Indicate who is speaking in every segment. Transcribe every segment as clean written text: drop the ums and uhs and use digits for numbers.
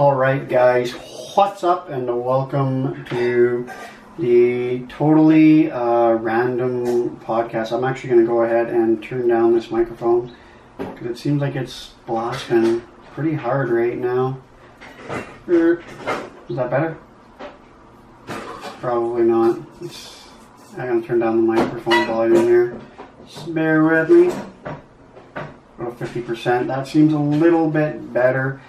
Speaker 1: Alright guys, what's up and welcome to the totally random podcast. I'm actually going to go ahead and turn down this microphone because it seems like it's blasting pretty hard right now. Is that better? Probably not. I'm going to turn down the microphone volume here. Just bear with me. About 50%. That seems a little bit better.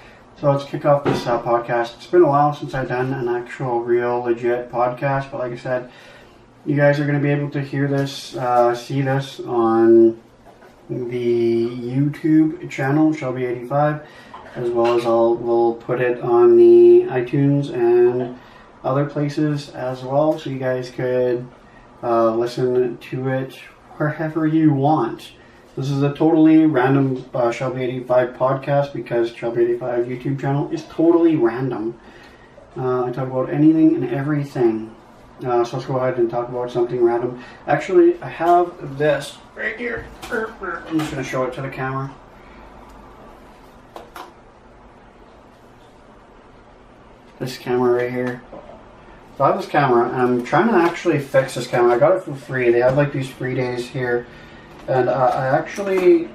Speaker 1: So let's kick off this podcast. It's been a while since I've done an actual, real, legit podcast. But like I said, you guys are going to be able to hear this, see this on the YouTube channel, Shelby85, as well as we'll put it on the iTunes and other places as well. So you guys could listen to it wherever you want. This is a totally random Shelby85 podcast because Shelby85 YouTube channel is totally random. I talk about anything and everything. So let's go ahead and talk about something random. Actually, I have this right here. I'm just going to show it to the camera. This camera right here. So I have this camera and I'm trying to actually fix this camera. I got it for free. They have like these free days here. And I actually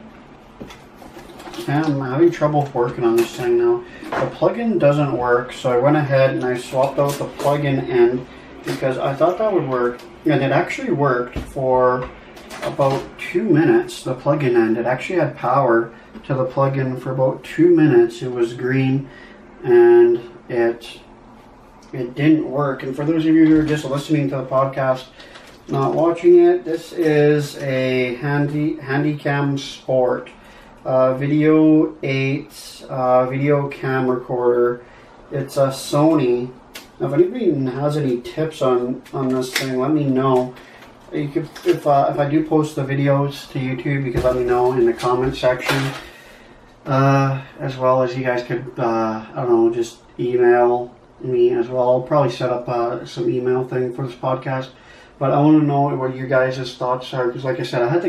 Speaker 1: am having trouble working on this thing now. The plugin doesn't work, so I went ahead and I swapped out the plugin end because I thought that would work. And it actually worked for about 2 minutes, the plugin end. It actually had power to the plugin for about 2 minutes. It was green and it didn't work. And for those of you who are just listening to the podcast, not watching it, this is a Handycam Sport Video 8 video cam recorder. It's a Sony. Now, if anybody has any tips on this thing, let me know. You could, if I do post the videos to YouTube, you could let me know in the comment section. As well as you guys could, I don't know, just email me as well. I'll probably set up some email thing for this podcast. But I want to know what your guys' thoughts are, because like I said, I had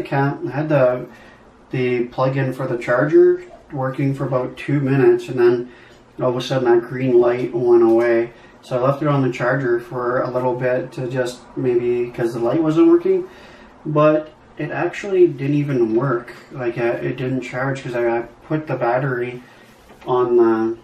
Speaker 1: the plug-in for the charger working for about 2 minutes, and then all of a sudden that green light went away. So I left it on the charger for a little bit to just maybe, because the light wasn't working, but it actually didn't even work. Like it didn't charge because I put the battery on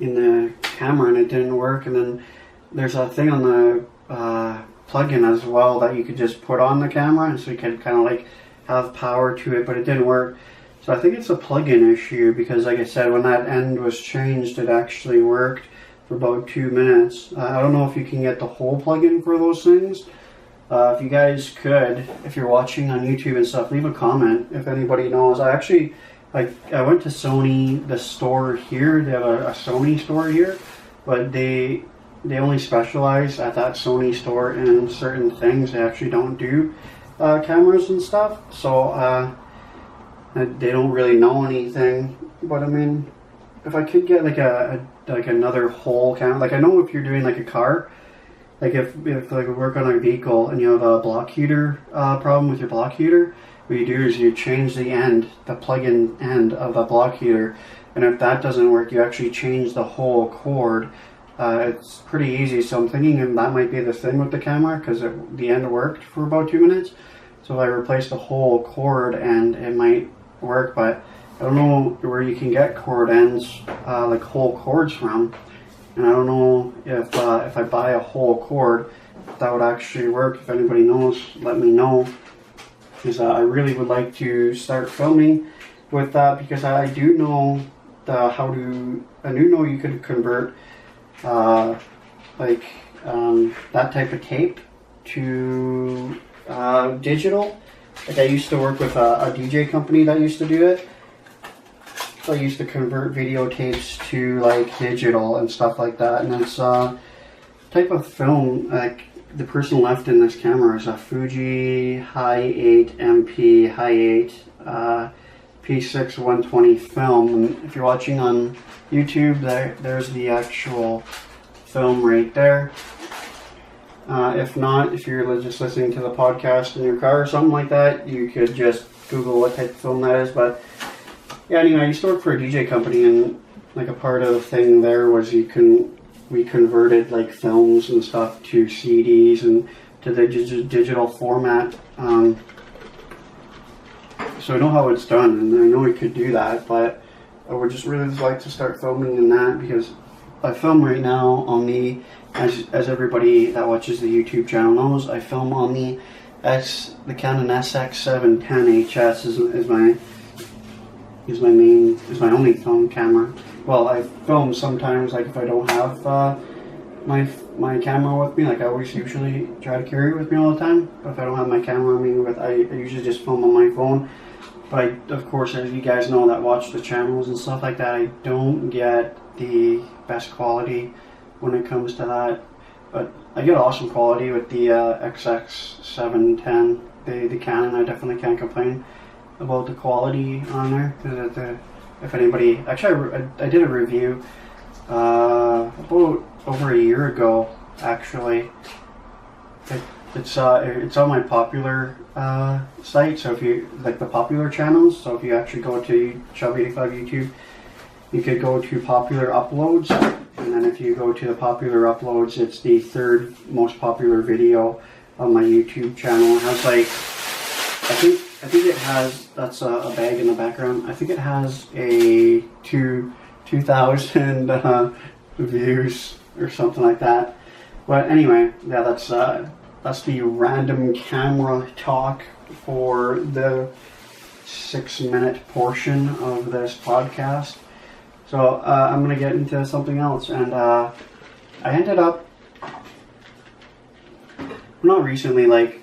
Speaker 1: in the camera and it didn't work. And then there's a thing on the plug-in as well that you could just put on the camera, and so you could kind of like have power to it, but it didn't work. So I think it's a plug-in issue because like I said, when that end was changed, it actually worked for about 2 minutes. I don't know if you can get the whole plug-in for those things. If you guys could, if you're watching on YouTube and stuff, leave a comment if anybody knows. I went to Sony, the store here. They have a Sony store here, but they only specialize at that Sony store in certain things. They actually don't do cameras and stuff, so they don't really know anything. But I mean, if I could get like another whole camera, like I know if you're doing like a car, like if like we work on a vehicle and you have a block heater problem with your block heater, what you do is you change the plug-in end of the block heater, and if that doesn't work, you actually change the whole cord. It's pretty easy, so I'm thinking that might be the thing with the camera because the end worked for about 2 minutes. So if I replace the whole cord end, it might work, but I don't know where you can get cord ends, like whole cords from. And I don't know if I buy a whole cord, if that would actually work. If anybody knows, let me know. Because I really would like to start filming with that, because I do know you could convert that type of tape to digital. Like I used to work with a DJ company that used to do it. So I used to convert videotapes to like digital and stuff like that. And it's type of film, like the person left in this camera is a Fuji Hi8 MP Hi8 P6 120 film. And if you're watching on YouTube, there's the actual film right there. If not, if you're just listening to the podcast in your car or something like that, you could just Google what type of film that is. But yeah, anyway, I used to work for a DJ company, and like a part of the thing there was we converted like films and stuff to CDs and to the digital format. So I know how it's done, and I know we could do that, but I would just really like to start filming in that, because I film right now on the, as everybody that watches the YouTube channel knows, I film on the Canon SX710HS is my only film camera. Well, I film sometimes, like if I don't have my camera with me, like I always usually try to carry it with me all the time. But if I don't have my camera on me, I usually just film on my phone. But of course, as you guys know that watch the channels and stuff like that, I don't get the best quality when it comes to that. But I get awesome quality with the XX710, the Canon. I definitely can't complain about the quality on there. Because if anybody, actually I did a review about over a year ago, actually. It's on my popular site, so if you like the popular channels, so if you actually go to Shelby85 YouTube, you could go to popular uploads, and then if you go to the popular uploads, it's the third most popular video on my YouTube channel. It has like, I think it has, that's a bag in the background, I think it has a 2,000 views or something like that. But anyway, yeah, that's the random camera talk for the 6-minute portion of this podcast. So I'm going to get into something else, and I ended up, not recently, like,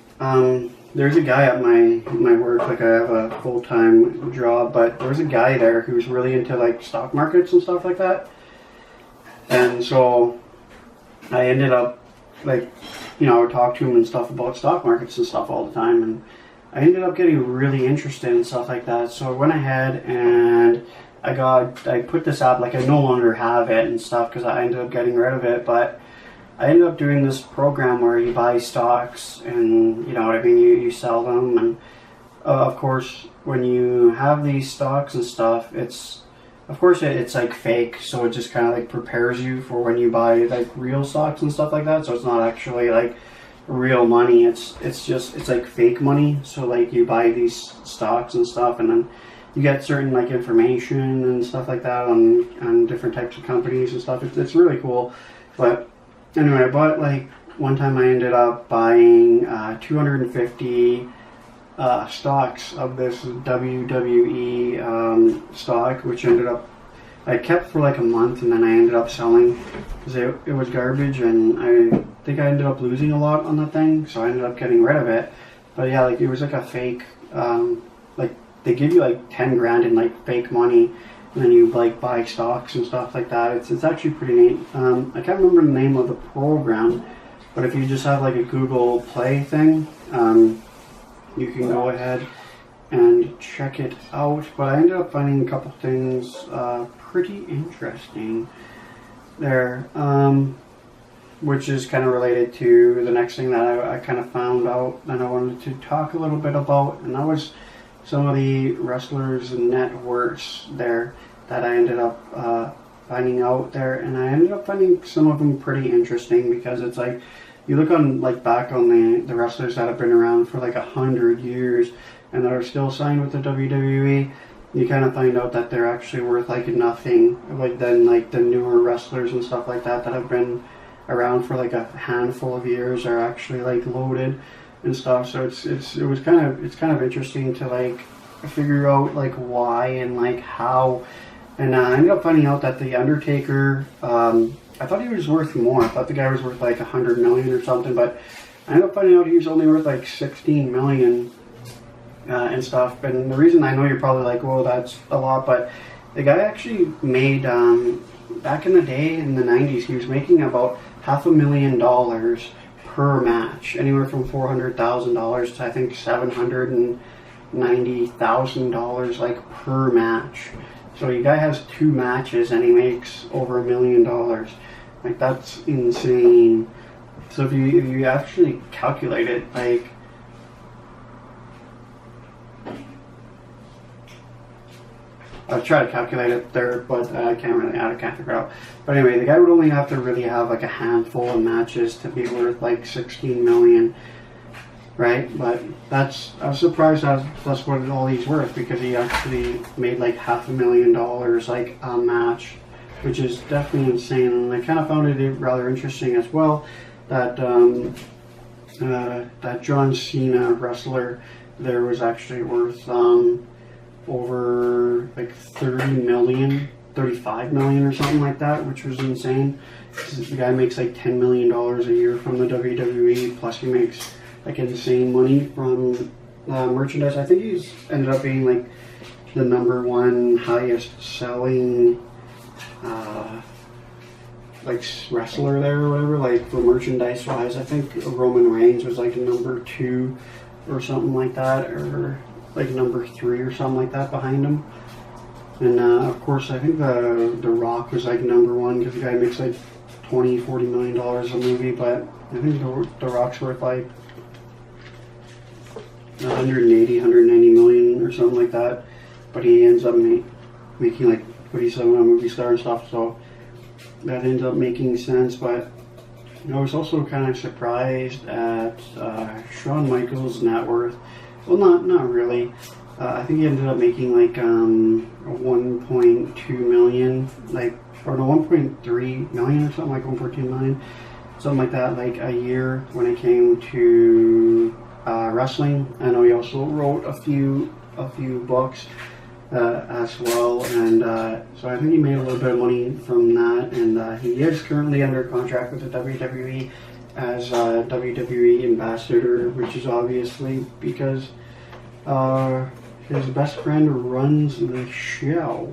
Speaker 1: there's a guy at my work, like I have a full-time job, but there's a guy there who's really into like stock markets and stuff like that. And so I ended up, like, you know, I would talk to him and stuff about stock markets and stuff all the time, and I ended up getting really interested in stuff like that. So I went ahead and I put this app, like I no longer have it and stuff because I ended up getting rid of it, but I ended up doing this program where you buy stocks and, you know what I mean, you sell them, and of course when you have these stocks and stuff, it's like fake, so it just kind of like prepares you for when you buy like real stocks and stuff like that. So it's not actually like real money, it's like fake money. So like you buy these stocks and stuff, and then you get certain like information and stuff like that on different types of companies and stuff. It's really cool. But anyway, I bought, like, one time I ended up buying 250 stocks of this WWE stock, which ended up, I kept for like a month, and then I ended up selling because it was garbage, and I think I ended up losing a lot on the thing, so I ended up getting rid of it. But yeah, like it was like a fake, like they give you like 10 grand in like fake money, and then you like buy stocks and stuff like that. It's actually pretty neat. I can't remember the name of the program, but if you just have like a Google Play thing, you can go ahead and check it out. But I ended up finding a couple things pretty interesting there, which is kind of related to the next thing that I kind of found out that I wanted to talk a little bit about, and that was some of the wrestlers' net worths there that I ended up finding out there, and I ended up finding some of them pretty interesting, because it's like, you look on, like, back on the wrestlers that have been around for like 100 years and that are still signed with the WWE, you kind of find out that they're actually worth like nothing, like than like the newer wrestlers and stuff like that have been around for like a handful of years are actually like loaded and stuff. So it's kind of interesting to like figure out like why and like how. And I ended up finding out that the Undertaker, I thought he was worth more. I thought the guy was worth like 100 million or something, but I ended up finding out he was only worth like 16 million and stuff. And the reason, I know you're probably like, whoa, that's a lot, but the guy actually made, back in the day in the 90s, he was making about $500,000 per match, anywhere from $400,000 to I think $790,000 like per match. So the guy has 2 matches and he makes over $1 million. Like, that's insane. So if you actually calculate it, like, I try to calculate it there, but I can't figure it out. But anyway, the guy would only have to really have like a handful of matches to be worth like 16 million, right? But I was surprised that's what all he's worth, because he actually made like $500,000 like a match, which is definitely insane. And I kind of found it rather interesting as well that that John Cena wrestler there was actually worth over like 35 million or something like that, which was insane. The guy makes like $10 million a year from the WWE, plus he makes like insane money from merchandise. I think he's ended up being like the #1 highest selling like wrestler there or whatever, like for merchandise wise. I think Roman Reigns was like #2 or something like that, or like #3 or something like that behind him. And of course I think the Rock was like #1, because the guy makes like $20-40 million a movie, but I think the Rock's worth like 190 million or something like that, but he ends up making like what he's a movie star and stuff, so that ends up making sense. But I was also kind of surprised at Shawn Michaels' net worth. Well, not really. I think he ended up making like 1.2 million, like, or no, 1.3 million or something, like 1.2 million, something like that, like a year when it came to wrestling. I know he also wrote a few books as well, and so I think he made a little bit of money from that. And he is currently under contract with the WWE as a WWE ambassador, which is obviously because his best friend runs the show.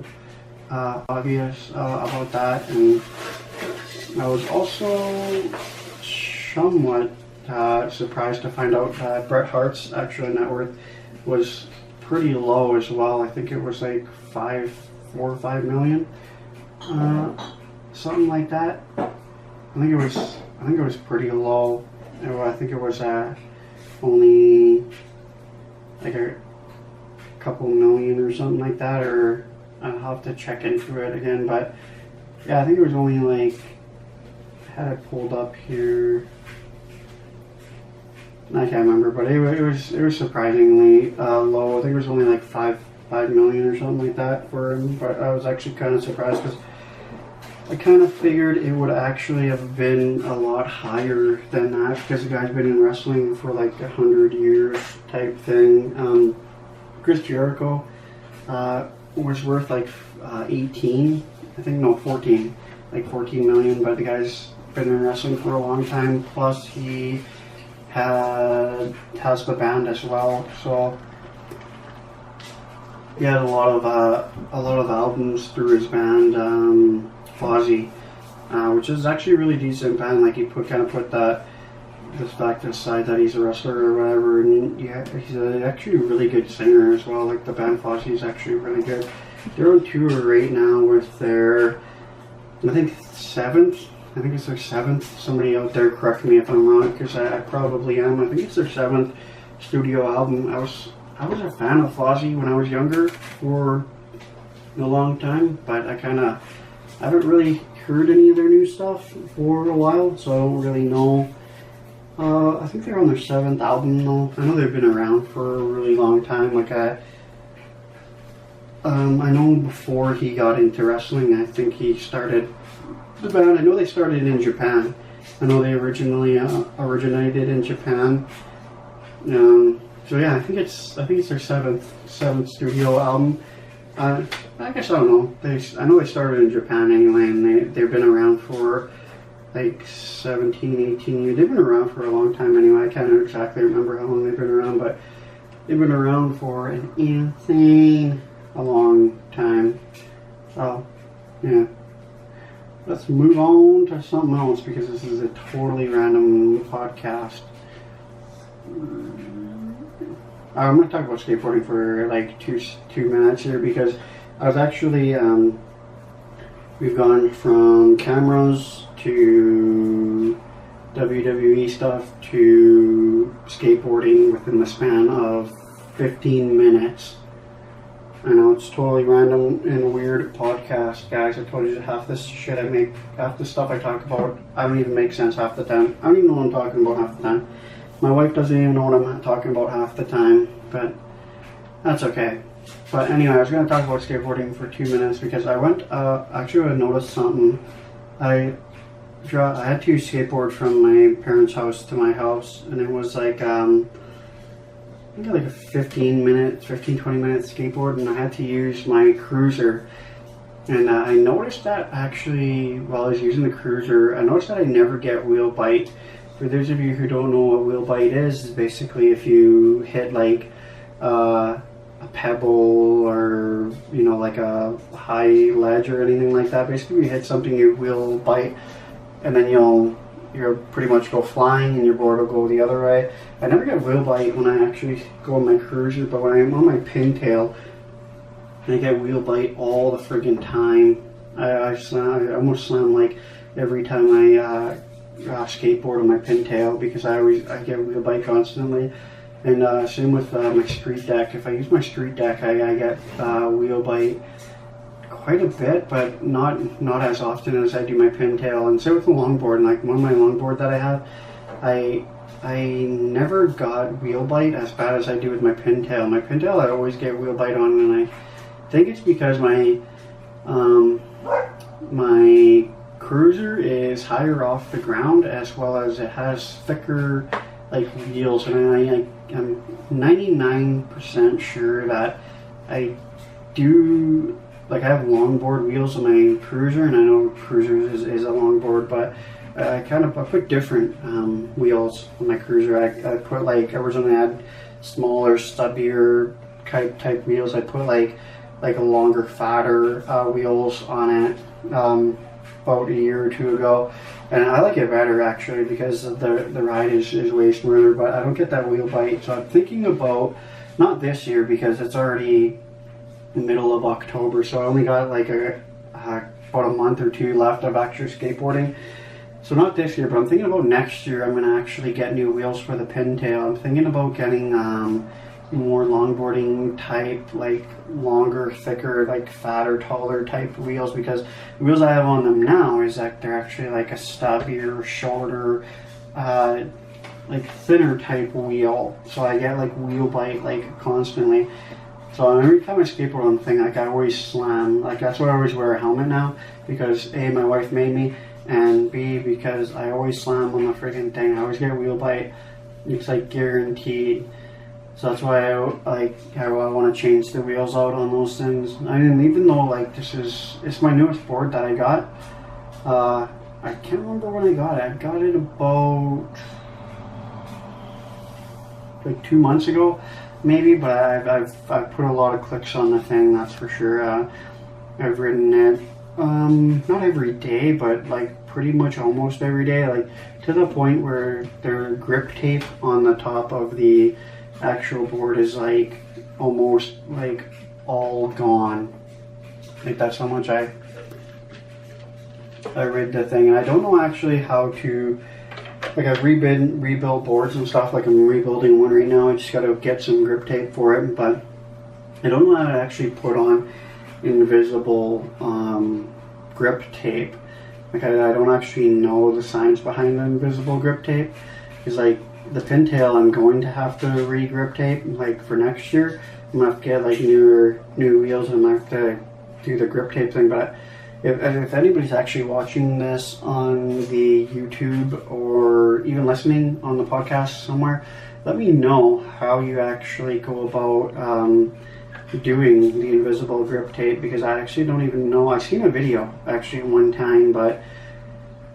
Speaker 1: Obvious about that. And I was also somewhat surprised to find out that Bret Hart's actual net worth was pretty low as well. I think it was like 4 or 5 million, something like that. I think it was pretty low. I think it was only like a couple million or something like that, or I'll have to check into it again. But yeah, I think it was only like, I had it pulled up here, I can't remember, but it was surprisingly low. I think it was only like 5 million or something like that for him. But I was actually kind of surprised, because I kind of figured it would actually have been a lot higher than that, because the guy's been in wrestling for like 100 years type thing. Chris Jericho was worth like 14, like 14 million, but the guy's been in wrestling for a long time, plus he has the band as well, so he had a lot of albums through his band, Fozzy, which is actually a really decent band. Like, he kind of put the fact aside that he's a wrestler or whatever, and yeah, he's actually a really good singer as well. Like, the band Fozzy is actually really good. They're on tour right now with their, I think it's their 7th. Somebody out there correct me if I'm wrong, because I probably am. I think it's their 7th studio album. I was a fan of Fozzy when I was younger for a long time, but I haven't really heard any of their new stuff for a while, so I don't really know. I think they're on their 7th album though. I know they've been around for a really long time. Like, I know before he got into wrestling, I think he started the band. I know they started in Japan. I know they originally originated in Japan. So yeah, I think it's their 7th studio album. I guess I don't know. I know they started in Japan anyway, and they've been around for like 17, 18 years. They've been around for a long time anyway. I can't exactly remember how long they've been around, but they've been around for an insane a long time. So yeah, let's move on to something else, because this is a totally random podcast. I'm going to talk about skateboarding for like two minutes here, because I was actually, we've gone from cameras to WWE stuff to skateboarding within the span of 15 minutes. I know it's totally random and weird podcast, guys. I told you half this shit I make, half the stuff I talk about, I don't even make sense half the time. I don't even know what I'm talking about half the time. My wife doesn't even know what I'm talking about half the time, but that's okay. But anyway, I was going to talk about skateboarding for 2 minutes because I went, actually I noticed something. I had to skateboard from my parents' house to my house, and it was like, I think like a 20 minute skateboard, and I had to use my cruiser. And I noticed that actually, while I was using the cruiser, I noticed that I never get wheel bite. For those of you who don't know what wheel bite is basically if you hit like a pebble or, you know, like a high ledge or anything like that. Basically, you hit something, you wheel bite, and then you'll pretty much go flying and your board will go the other way. I never get wheel bite when I actually go on my cruiser, but when I'm on my pintail, I get wheel bite all the friggin' time. I almost slam like every time I skateboard on my pintail because I get wheel bite constantly. And same with my street deck. If I use my street deck, I get wheel bite quite a bit, but not as often as I do my pintail. And same with the longboard. Like one of my longboard that I have, I never got wheel bite as bad as I do with my pintail. My pintail I always get wheel bite on, and I think it's because my my cruiser is higher off the ground, as well as it has thicker like wheels, and I'm 99% sure that I do. Like I have longboard wheels on my cruiser, and I know cruiser is a longboard, but I put different wheels on my cruiser. I put like, originally I had smaller, stubbier type wheels. I put like a longer, fatter wheels on it about a year or two ago, and I like it better actually because the ride is way smoother, but I don't get that wheel bite. So I'm thinking about, not this year because it's already the middle of October, so I only got like about a month or two left of actual skateboarding. So not this year, but I'm thinking about next year. I'm gonna actually get new wheels for the pintail. I'm thinking about getting more longboarding type, like longer, thicker, like fatter, taller type wheels, because the wheels I have on them now is that they're actually like a stubbier, shorter, like thinner type wheel. So I get like wheel bite like constantly. So every time I skateboard on the thing, like I always slam. Like that's why I always wear a helmet now, because A, my wife made me, and B, because I always slam on the friggin' thing. I always get a wheel bite. It's like guaranteed. So that's why I want to change the wheels out on those things. I mean, even though like it's my newest board that I got. I can't remember when I got it. I got it about like 2 months ago. Maybe, but I've put a lot of clicks on the thing, that's for sure. I've ridden it, not every day, but like pretty much almost every day, like to the point where their grip tape on the top of the actual board is like almost like all gone. Like that's how much I rid the thing, and I don't know actually how to. Like I've rebuilt boards and stuff, like I'm rebuilding one right now. I just gotta get some grip tape for it, but I don't know how to actually put on invisible grip tape. Like I don't actually know the science behind the invisible grip tape. Because like the pintail, I'm going to have to re-grip tape, like for next year. I'm gonna have to get like new wheels, and I'm gonna have to do the grip tape thing, but if anybody's actually watching this on the YouTube or even listening on the podcast somewhere, let me know how you actually go about doing the invisible grip tape, because I actually don't even know. I've seen a video actually one time, but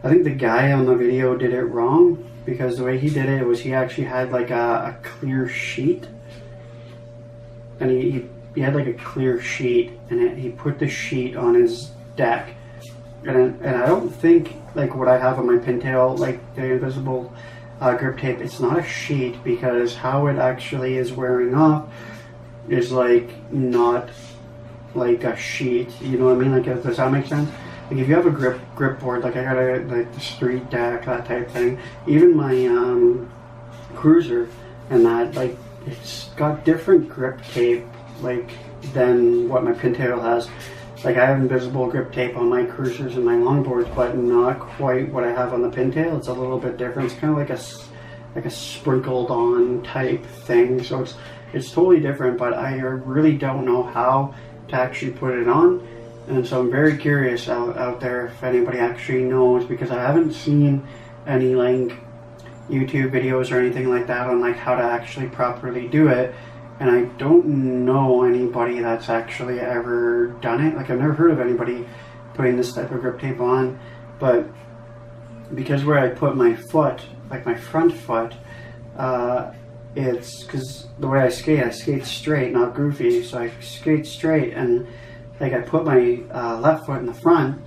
Speaker 1: I think the guy on the video did it wrong, because the way he did it was he actually had like a clear sheet, and he had like a clear sheet, and he put the sheet on his deck, and I don't think like what I have on my pintail, like the invisible grip tape, it's not a sheet, because how it actually is wearing off is like not like a sheet, you know what I mean? Like, does that make sense? Like if you have a grip board, like I got like the street deck, that type thing, even my cruiser and that, like it's got different grip tape like than what my pintail has. Like, I have invisible grip tape on my cruisers and my longboards, but not quite what I have on the pintail. It's a little bit different. It's kind of like a sprinkled on type thing. So it's totally different, but I really don't know how to actually put it on. And so I'm very curious out there if anybody actually knows, because I haven't seen any like YouTube videos or anything like that on like how to actually properly do it. And I don't know anybody that's actually ever done it. Like, I've never heard of anybody putting this type of grip tape on. But because where I put my foot, like my front foot, it's because the way I skate straight, not goofy. So I skate straight, and like I put my left foot in the front,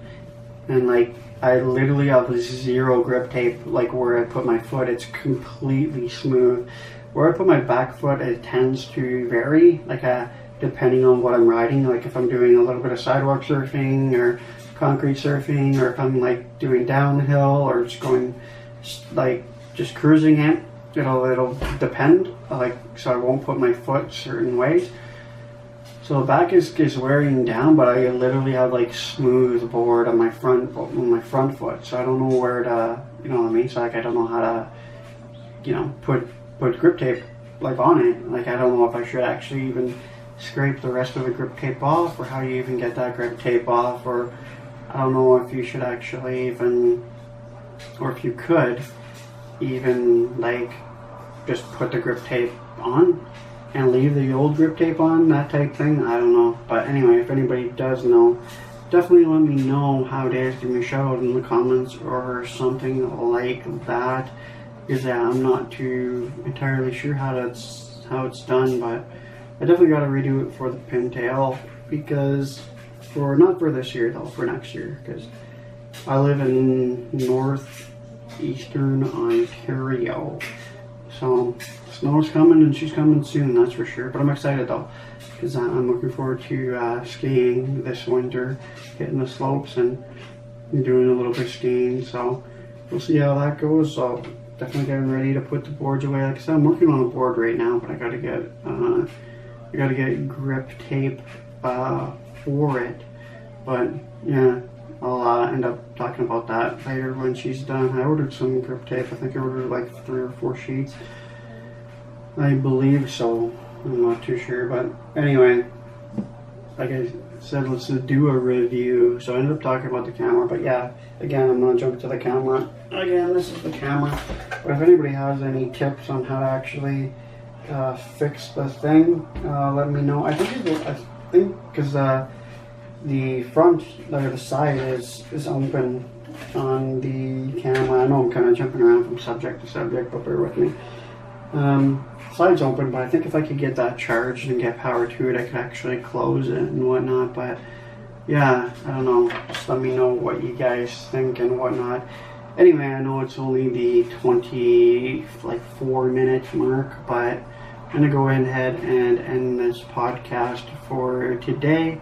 Speaker 1: and like I literally have zero grip tape. Like where I put my foot, it's completely smooth. Where I put my back foot, it tends to vary, like depending on what I'm riding. Like if I'm doing a little bit of sidewalk surfing or concrete surfing, or if I'm like doing downhill or just going like just cruising it, it'll depend. Like, so I won't put my foot certain ways. So the back is wearing down, but I literally have like smooth board on my front foot. So I don't know where to, you know what I mean? So like I don't know how to, you know, put grip tape like on it. Like I don't know if I should actually even scrape the rest of the grip tape off, or how you even get that grip tape off, or I don't know if you should actually even, or if you could even like just put the grip tape on and leave the old grip tape on, that type thing. I don't know. But anyway, if anybody does know, definitely let me know how it is. Give me a shout out in the comments or something like that, because yeah, I'm not too entirely sure how it's done. But I definitely got to redo it for the pintail, because not for this year though, for next year, because I live in northeastern Ontario. So snow's coming, and she's coming soon, that's for sure. But I'm excited though, because I'm looking forward to skiing this winter, hitting the slopes and doing a little bit of skiing. So we'll see how that goes. So definitely getting ready to put the boards away. Like I said, I'm working on a board right now, but I gotta get grip tape for it. But yeah, I'll end up talking about that later when she's done. I ordered some grip tape. I think I ordered like 3 or 4 sheets, I believe so. I'm not too sure, but anyway, like I said, let's do a review. So I ended up talking about the camera, but yeah, again, I'm gonna jump to the camera. Again, this is the camera. But if anybody has any tips on how to actually fix the thing, let me know. I think because the front, or the side is open on the camera. I know I'm kind of jumping around from subject to subject, but bear with me. Side's open, but I think if I could get that charged and get power to it, I could actually close it and whatnot. But yeah, I don't know. Just let me know what you guys think and whatnot. Anyway, I know it's only the 4-minute mark, but I'm gonna go ahead and end this podcast for today.